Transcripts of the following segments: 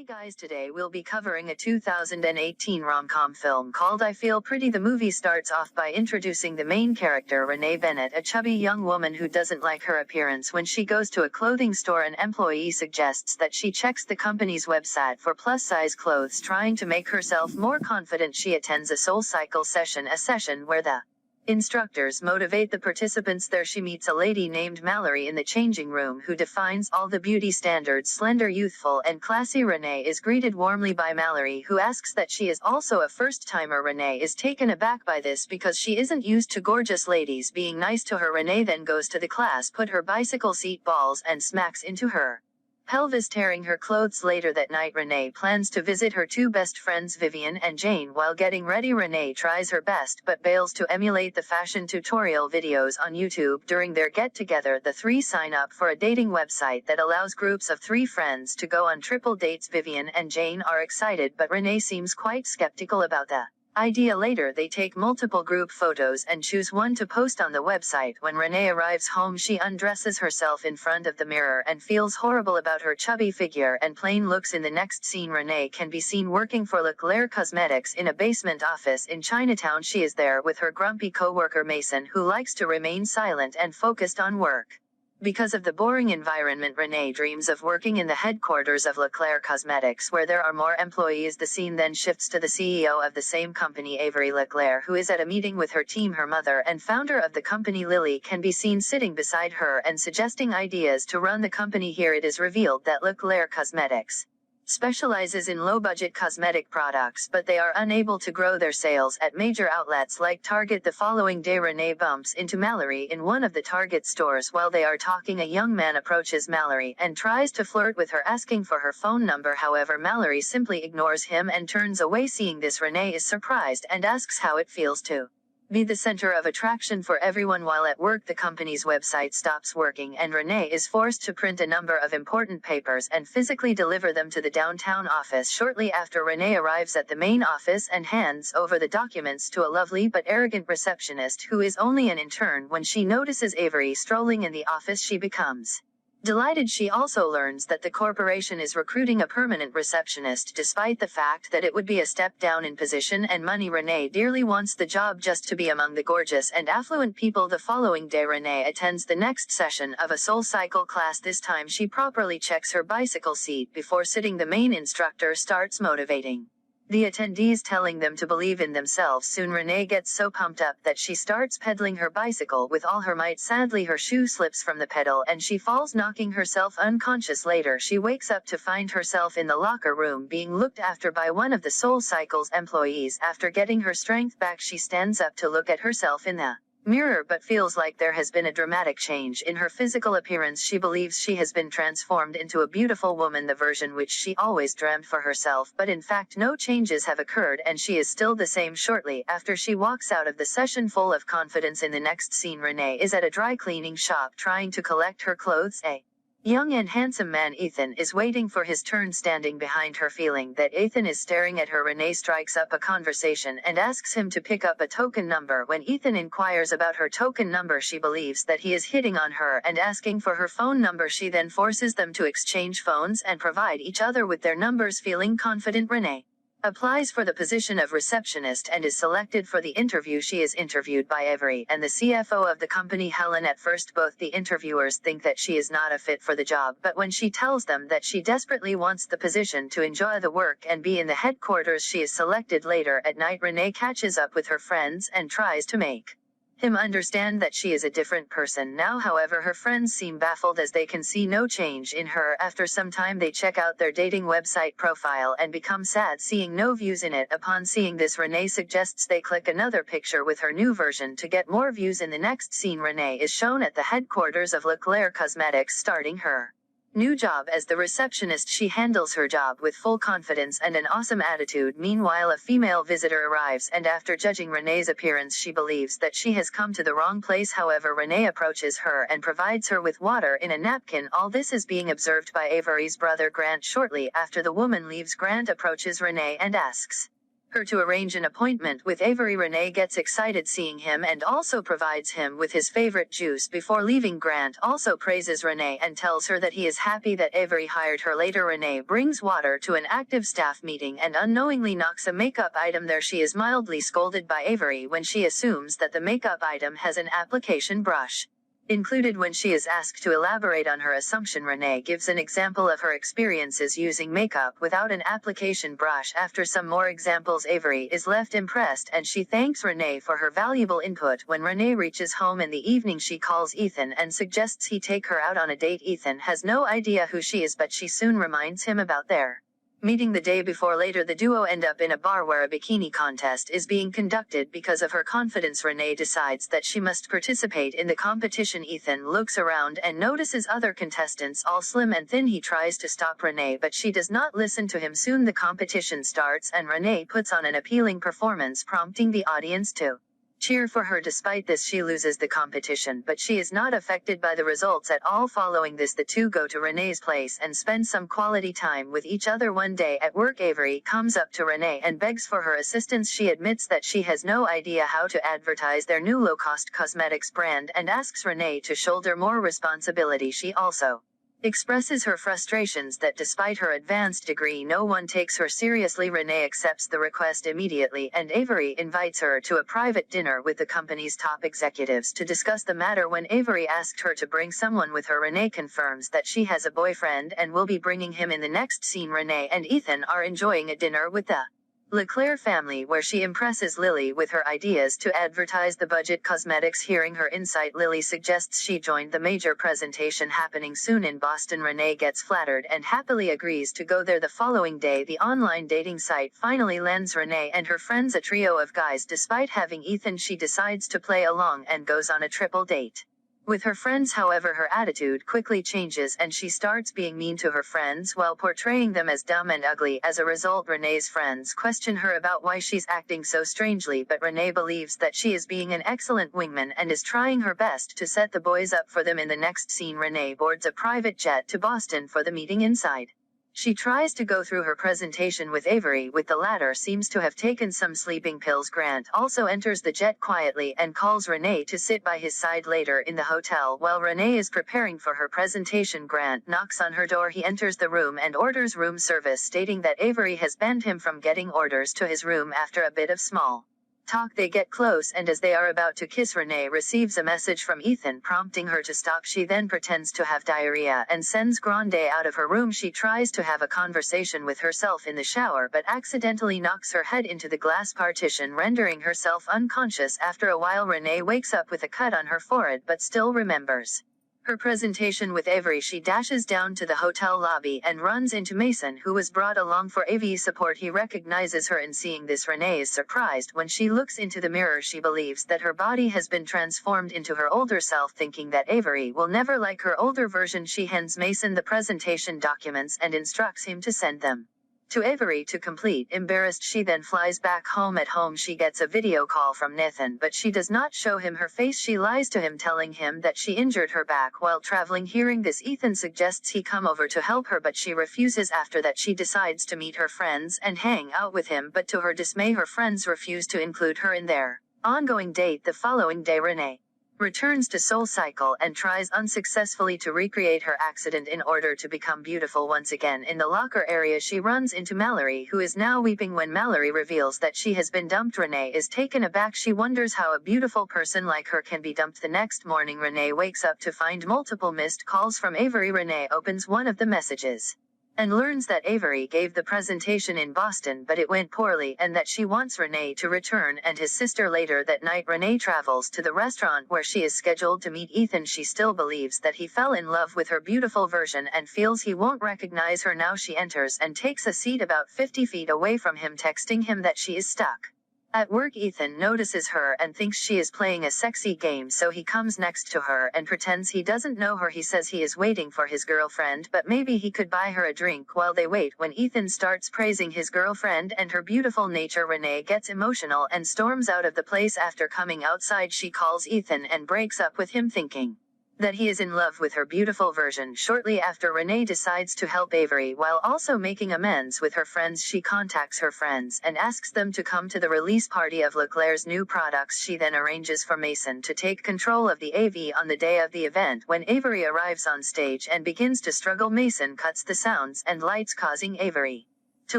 Hey guys, today we'll be covering a 2018 rom-com film called I Feel Pretty. The movie starts off by introducing the main character, Renee Bennett, a chubby young woman who doesn't like her appearance. When she goes to a clothing store, an employee suggests that she checks the company's website for plus-size clothes. Trying to make herself more confident, she attends a SoulCycle session, a session where the instructors motivate the participants. There she meets a lady named Mallory in the changing room who defines all the beauty standards. Slender, youthful, and classy, Renee is greeted warmly by Mallory, who asks that she is also a first-timer. Renee is taken aback by this because she isn't used to gorgeous ladies being nice to her. Renee then goes to the class, put her bicycle seat balls, and smacks into her pelvis, tearing her clothes. Later that night, Renee plans to visit her two best friends, Vivian and Jane. While getting ready, Renee tries her best but fails to emulate the fashion tutorial videos on YouTube. During their get-together, the three sign up for a dating website that allows groups of 3 friends to go on triple dates. Vivian and Jane are excited, but Renee seems quite skeptical about the idea. Later, they take multiple group photos and choose one to post on the website. When Renee arrives home, she undresses herself in front of the mirror and feels horrible about her chubby figure and plain looks. In the next scene, Renee can be seen working for Leclerc Cosmetics in a basement office in Chinatown. She is there with her grumpy coworker Mason, who likes to remain silent and focused on work. Because of the boring environment, Renee dreams of working in the headquarters of Leclerc Cosmetics, where there are more employees. The scene then shifts to the CEO of the same company, Avery Leclerc, who is at a meeting with her team. Her mother and founder of the company, Lily, can be seen sitting beside her and suggesting ideas to run the company. Here it is revealed that Leclerc Cosmetics specializes in low-budget cosmetic products, but they are unable to grow their sales at major outlets like Target. The following day, Renee bumps into Mallory in one of the Target stores. While they are talking, a young man approaches Mallory and tries to flirt with her, asking for her phone number. However, Mallory simply ignores him and turns away. Seeing this, Renee is surprised and asks how it feels to be the center of attraction for everyone. While at work, the company's website stops working and Renee is forced to print a number of important papers and physically deliver them to the downtown office. Shortly after, Renee arrives at the main office and hands over the documents to a lovely but arrogant receptionist who is only an intern. When she notices Avery strolling in the office, she becomes delighted. She also learns that the corporation is recruiting a permanent receptionist, despite the fact that it would be a step down in position and money. Renee dearly wants the job just to be among the gorgeous and affluent people. The following day, Renee attends the next session of a SoulCycle class. This time she properly checks her bicycle seat before sitting. The main instructor starts motivating the attendees, telling them to believe in themselves. Soon Renee gets so pumped up that she starts pedaling her bicycle with all her might. Sadly, her shoe slips from the pedal and she falls, knocking herself unconscious. Later, she wakes up to find herself in the locker room being looked after by one of the SoulCycle's employees. After getting her strength back, she stands up to look at herself in the mirror but feels like there has been a dramatic change in her physical appearance. She believes she has been transformed into a beautiful woman, the version which she always dreamt for herself, but in fact no changes have occurred and she is still the same. Shortly after, she walks out of the session full of confidence. In the next scene, Renee is at a dry cleaning shop trying to collect her clothes. A young and handsome man, Ethan, is waiting for his turn, standing behind her. Feeling that Ethan is staring at her, Renee strikes up a conversation and asks him to pick up a token number. When Ethan inquires about her token number, she believes that he is hitting on her and asking for her phone number. She then forces them to exchange phones and provide each other with their numbers. Feeling confident, Renee applies for the position of receptionist and is selected for the interview. She is interviewed by Avery and the CFO of the company, Helen. At first, both the interviewers think that she is not a fit for the job, but when she tells them that she desperately wants the position to enjoy the work and be in the headquarters, she is selected. Later at night, Renee catches up with her friends and tries to make him understand that she is a different person now. However, her friends seem baffled as they can see no change in her. After some time, they check out their dating website profile and become sad seeing no views in it. Upon seeing this, Renee suggests they click another picture with her new version to get more views. In the next scene, Renee is shown at the headquarters of Leclerc Cosmetics starting her new job as the receptionist. She handles her job with full confidence and an awesome attitude. Meanwhile, a female visitor arrives and after judging Renee's appearance, she believes that she has come to the wrong place. However, Renee approaches her and provides her with water in a napkin. All this is being observed by Avery's brother, Grant. Shortly after the woman leaves, Grant approaches Renee and asks her to arrange an appointment with Avery. Renee gets excited seeing him and also provides him with his favorite juice before leaving. Grant also praises Renee and tells her that he is happy that Avery hired her. Later, Renee brings water to an active staff meeting and unknowingly knocks a makeup item there. She is mildly scolded by Avery when she assumes that the makeup item has an application brush included. When she is asked to elaborate on her assumption, Renee gives an example of her experiences using makeup without an application brush. After some more examples, Avery is left impressed and she thanks Renee for her valuable input. When Renee reaches home in the evening, she calls Ethan and suggests he take her out on a date. Ethan has no idea who she is, but she soon reminds him about their meeting the day before. Later, the duo end up in a bar where a bikini contest is being conducted. Because of her confidence, Renee decides that she must participate in the competition. Ethan looks around and notices other contestants all slim and thin. He tries to stop Renee, but she does not listen to him. Soon the competition starts and Renee puts on an appealing performance, prompting the audience to cheer for her. Despite this, she loses the competition, but she is not affected by the results at all. Following this, the two go to Renee's place and spend some quality time with each other. One day at work, Avery comes up to Renee and begs for her assistance. She admits that she has no idea how to advertise their new low-cost cosmetics brand and asks Renee to shoulder more responsibility. She also expresses her frustrations that despite her advanced degree, no one takes her seriously. Renee accepts the request immediately, and Avery invites her to a private dinner with the company's top executives to discuss the matter. When Avery asked her to bring someone with her, Renee confirms that she has a boyfriend and will be bringing him in the next scene. Renee and Ethan are enjoying a dinner with the LeClaire family, where she impresses Lily with her ideas to advertise the budget cosmetics. Hearing her insight, Lily suggests she join the major presentation happening soon in Boston. Renee gets flattered and happily agrees to go there. The following day, the online dating site finally lands Renee and her friends a trio of guys. Despite having Ethan, she decides to play along and goes on a triple date with her friends. However, her attitude quickly changes and she starts being mean to her friends while portraying them as dumb and ugly. As a result, Renee's friends question her about why she's acting so strangely, but Renee believes that she is being an excellent wingman and is trying her best to set the boys up for them. In the next scene, Renee boards a private jet to Boston for the meeting. Inside, she tries to go through her presentation with Avery, with the latter seems to have taken some sleeping pills. Grant also enters the jet quietly and calls Renee to sit by his side. Later in the hotel, while Renee is preparing for her presentation, Grant knocks on her door. He enters the room and orders room service, stating that Avery has banned him from getting orders to his room. After a bit of small talk, they get close, and as they are about to kiss, Renee receives a message from Ethan prompting her to stop. She then pretends to have diarrhea and sends Grande out of her room. She tries to have a conversation with herself in the shower, but accidentally knocks her head into the glass partition, rendering herself unconscious. After a while, Renee wakes up with a cut on her forehead but still remembers her presentation with Avery. She dashes down to the hotel lobby and runs into Mason, who was brought along for AV support. He recognizes her, and seeing this, Renee is surprised. When she looks into the mirror, she believes that her body has been transformed into her older self. Thinking that Avery will never like her older version, she hands Mason the presentation documents and instructs him to send them to Avery to complete. Embarrassed, she then flies back home. At home, she gets a video call from Nathan, but she does not show him her face. She lies to him, telling him that she injured her back while traveling. Hearing this, Ethan suggests he come over to help her, but she refuses. After that, she decides to meet her friends and hang out with him, but to her dismay, her friends refuse to include her in their ongoing date. The following day, Renee returns to Soul Cycle and tries unsuccessfully to recreate her accident in order to become beautiful once again. In the locker area, she runs into Mallory, who is now weeping. When Mallory reveals that she has been dumped, Renee is taken aback. She wonders how a beautiful person like her can be dumped. The next morning, Renee wakes up to find multiple missed calls from Avery. Renee opens one of the messages and learns that Avery gave the presentation in Boston, but it went poorly, and that she wants Renee to return and his sister. Later that night, Renee travels to the restaurant where she is scheduled to meet Ethan. She still believes that he fell in love with her beautiful version and feels he won't recognize her now. She enters and takes a seat about 50 feet away from him, texting him that she is stuck. At work, Ethan notices her and thinks she is playing a sexy game, so he comes next to her and pretends he doesn't know her. He says he is waiting for his girlfriend, but maybe he could buy her a drink while they wait. When Ethan starts praising his girlfriend and her beautiful nature, Renee gets emotional and storms out of the place. After coming outside, she calls Ethan and breaks up with him, thinking that he is in love with her beautiful version. Shortly after Renee decides to help Avery while also making amends with her friends, she contacts her friends and asks them to come to the release party of Leclerc's new products. She then arranges for Mason to take control of the AV on the day of the event. When Avery arrives on stage and begins to struggle, Mason cuts the sounds and lights, causing Avery to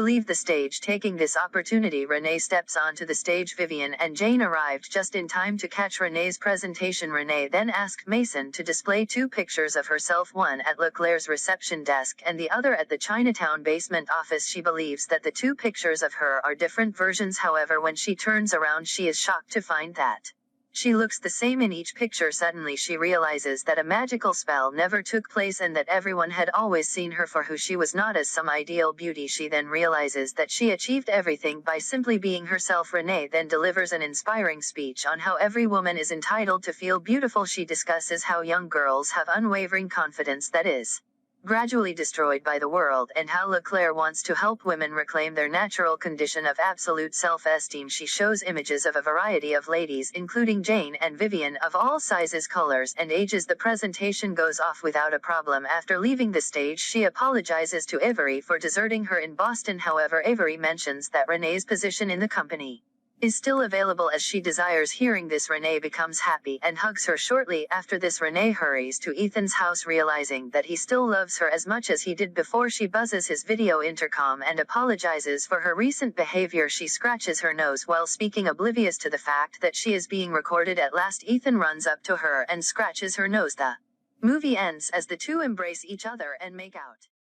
leave the stage. Taking this opportunity, Renee steps onto the stage. Vivian and Jane arrived just in time to catch Renee's presentation. Renee then asked Mason to display two pictures of herself, one at Leclerc's reception desk and the other at the Chinatown basement office. She believes that the two pictures of her are different versions. However, when she turns around, she is shocked to find that she looks the same in each picture. Suddenly she realizes that a magical spell never took place and that everyone had always seen her for who she was, not as some ideal beauty. She then realizes that she achieved everything by simply being herself. Renee then delivers an inspiring speech on how every woman is entitled to feel beautiful. She discusses how young girls have unwavering confidence that is gradually destroyed by the world, and how Leclerc wants to help women reclaim their natural condition of absolute self-esteem. She shows images of a variety of ladies, including Jane and Vivian, of all sizes, colors, and ages. The presentation goes off without a problem. After leaving the stage, she apologizes to Avery for deserting her in Boston. However, Avery mentions that Renee's position in the company is still available as she desires. Hearing this, Renee becomes happy and hugs her. Shortly after this, Renee hurries to Ethan's house, realizing that he still loves her as much as he did before. She buzzes his video intercom and apologizes for her recent behavior. She scratches her nose while speaking, oblivious to the fact that she is being recorded. At last, Ethan runs up to her and scratches her nose. The movie ends as the two embrace each other and make out.